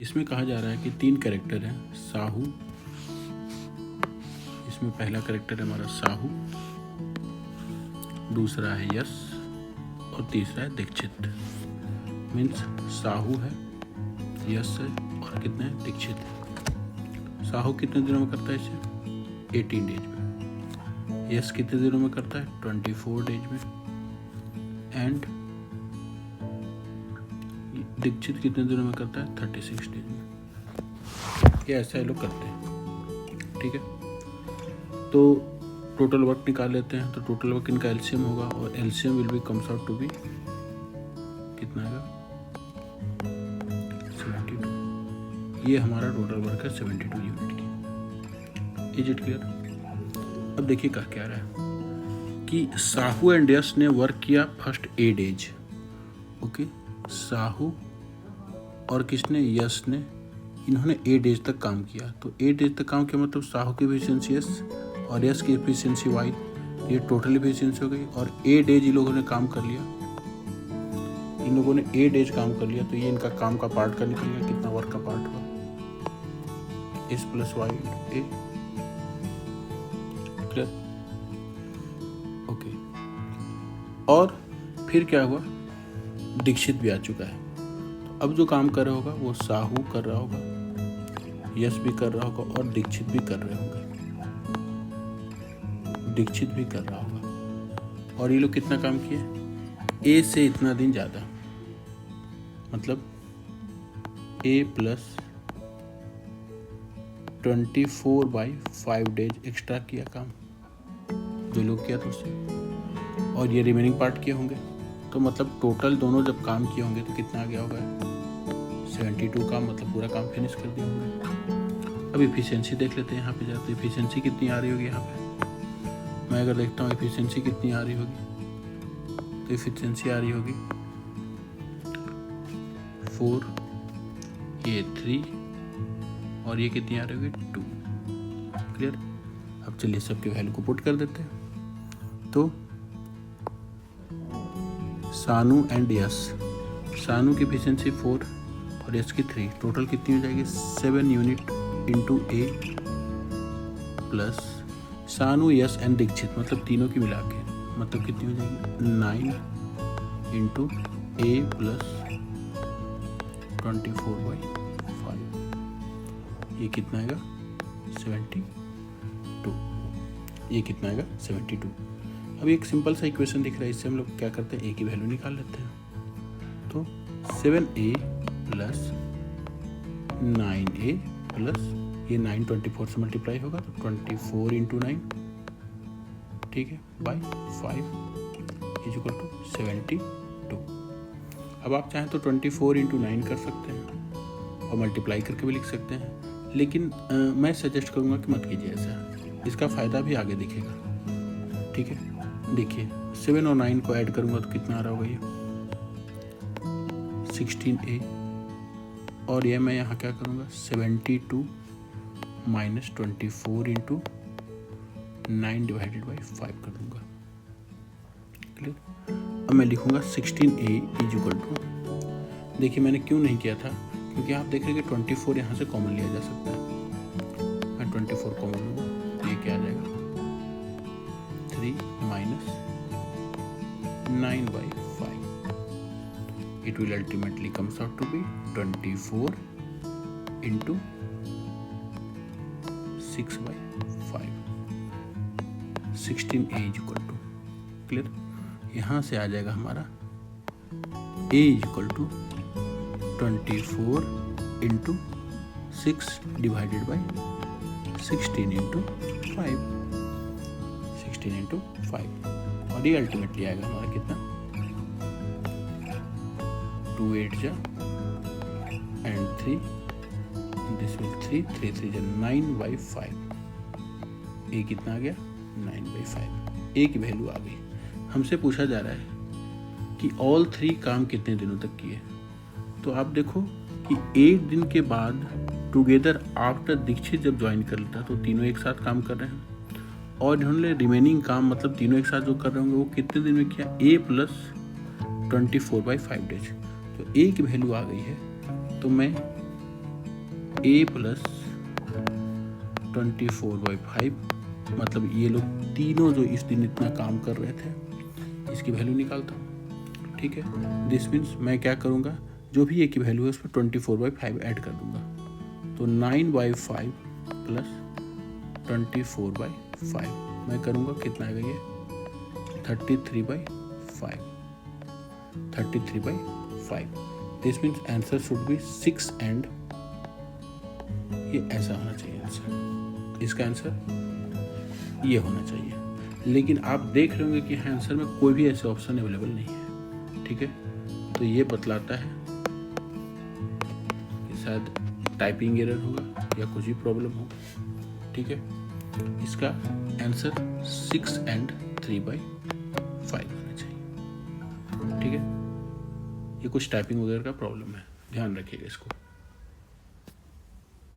इसमें कहा जा रहा है कि 3 कैरेक्टर हैं साहू। इसमें पहला कैरेक्टर है हमारा साहू, दूसरा है यश और तीसरा है दीक्षित। मीन्स साहू है, यश है और कितने हैं दीक्षित है। साहू कितने दिनों में करता है इसे 18 डेज में। यश कितने दिनों में करता है 24 डेज में। एंड दीक्षित कितने दिनों में करता है 36 डेज में। ये ऐसा ये लोग करते हैं, ठीक है। तो टोटल वर्क निकाल लेते हैं। तो टोटल वर्क इनका एलसीएम होगा और LCM will be comes out to be कितना आएगा 72। ये हमारा टोटल वर्क है 72 यूनिट की। Is it clear? अब देखिए कह क्या रहा है कि साहू एंड यश ने वर्क किया फर्स्ट 8 डेज। ओके, साहू और किसने, यश ने, इन्होंने 8 डेज तक काम किया। तो 8 डेज तक काम किया मतलब साहू की एफिशिएंसी यस और यश की एफिशिएंसी वाई, ये टोटल एफिशिएंसी हो गई। और 8 डेज इन लोगों ने काम कर लिया, इन लोगों ने 8 डेज काम कर लिया। तो ये इनका काम का पार्ट का निकल गया, कितना वर्क का पार्ट हुआ एस प्लस वाई ए। क्लियर? ओके। और फिर क्या हुआ, दीक्षित भी आ चुका है। तो अब जो काम कर रहा होगा वो साहू कर रहा होगा, यश भी कर रहा होगा और दीक्षित भी कर रहे होंगे। दीक्षित भी कर रहा होगा। और ये लोग कितना काम किए, ए से इतना दिन ज़्यादा, मतलब ए प्लस 24/5 डेज एक्स्ट्रा किया काम जो लोग किया था उससे। और ये रिमेनिंग पार्ट किए होंगे। तो मतलब टोटल दोनों जब काम किए होंगे तो कितना आ गया होगा 72 का, मतलब पूरा काम फिनिश कर दिया होंगे। अब इफिशिएंसी देख लेते हैं। यहाँ पे जाते इफिशिएंसी कितनी आ रही होगी। यहाँ पे मैं अगर देखता हूँ इफिशिएंसी कितनी आ रही होगी, तो इफिशिएंसी आ रही होगी 4, ये 3 और ये कितनी आ रही होगी 2। क्लियर? अब चलिए सबके वैल्यू को पुट कर देते हैं। तो सानू एंड यश, सानू की एफिशिएंसी 4 और यश की 3, टोटल कितनी हो जाएगी 7 यूनिट इंटू ए प्लस सानू यश एंड दीक्षित, मतलब तीनों की मिला के, मतलब कितनी हो जाएगी 9 इंटू ए प्लस 24/5। ये कितना आएगा 72। ये कितना आएगा 72। अब एक सिंपल सा इक्वेशन दिख रहा है, इससे हम लोग क्या करते हैं, ए की वैल्यू निकाल लेते हैं। तो 7a प्लस 9a प्लस ये 9 24 से मल्टीप्लाई होगा तो 24 इंटू 9, ठीक है, बाई 5 इज इक्वल टू 72। अब आप चाहें तो 24 इंटू 9 कर सकते हैं और मल्टीप्लाई करके भी लिख सकते हैं, लेकिन मैं सजेस्ट करूँगा कि मत कीजिए ऐसा, इसका फ़ायदा भी आगे दिखेगा। ठीक है, देखिए 7 और 9 को ऐड करूँगा तो कितना आ रहा होगा ये 16a, और ये मैं यहाँ क्या करूँगा 72 माइनस 24 इंटू 9 डिवाइडेड बाई 5 कर दूँगा। क्लियर? अब मैं लिखूँगा 16a इज इक्वल टू, देखिए मैंने क्यों नहीं किया था, क्योंकि आप देख रहे हैं कि 24 यहाँ से कॉमन लिया जा सकता है। मैं 24 कॉमन लूँगा तो ये क्या आ जाएगा 3 minus 9/5। It will ultimately comes out to be 24 into 6/5, 16a is equal to, clear? यहाँ से आ जाएगा हमारा a is equal to 24 into 6 divided by 16 into 5, 16 into 5, और ये अल्टीमेटली आएगा हमारा कितना 2 8 जा and 3, this will 3 3 3 जा 9/5। ए कितना आ गया 9/5। ए की वैल्यू आ गई। हमसे पूछा जा रहा है कि ऑल 3 काम कितने दिनों तक किए। तो आप देखो कि 8 दिन के बाद टुगेदर आफ्टर दीक्षित जब ज्वाइन कर लेता तो तीनों एक साथ काम कर रहे हैं, और इन्होंने रिमेनिंग काम मतलब तीनों एक साथ जो कर रहे होंगे वो कितने दिन में किया a प्लस 24/5 डेज। तो ए की वैल्यू आ गई है, तो मैं a प्लस 24/5, मतलब ये लोग तीनों जो इस दिन इतना काम कर रहे थे, इसकी वैल्यू निकालता हूँ। ठीक है, दिस मीन्स मैं क्या करूँगा, जो भी ए की वैल्यू है उस पर 24/5 ऐड कर दूँगा, तो 9/5 प्लस 24/5 मैं करूँगा, कितना आएगा ये 33/5। This means answer should be 6 and ये ऐसा होना चाहिए आंसर, इसका आंसर ये होना चाहिए। लेकिन आप देख रहे होंगे कि आंसर में कोई भी ऐसे ऑप्शन अवेलेबल नहीं है। ठीक है, तो ये बतलाता है कि शायद टाइपिंग एरर होगा या कुछ भी प्रॉब्लम होगा। ठीक है, इसका आंसर 6 एंड 3/5 होना चाहिए। ठीक है, ये कुछ टाइपिंग वगैरह का प्रॉब्लम है, ध्यान रखिएगा इसको।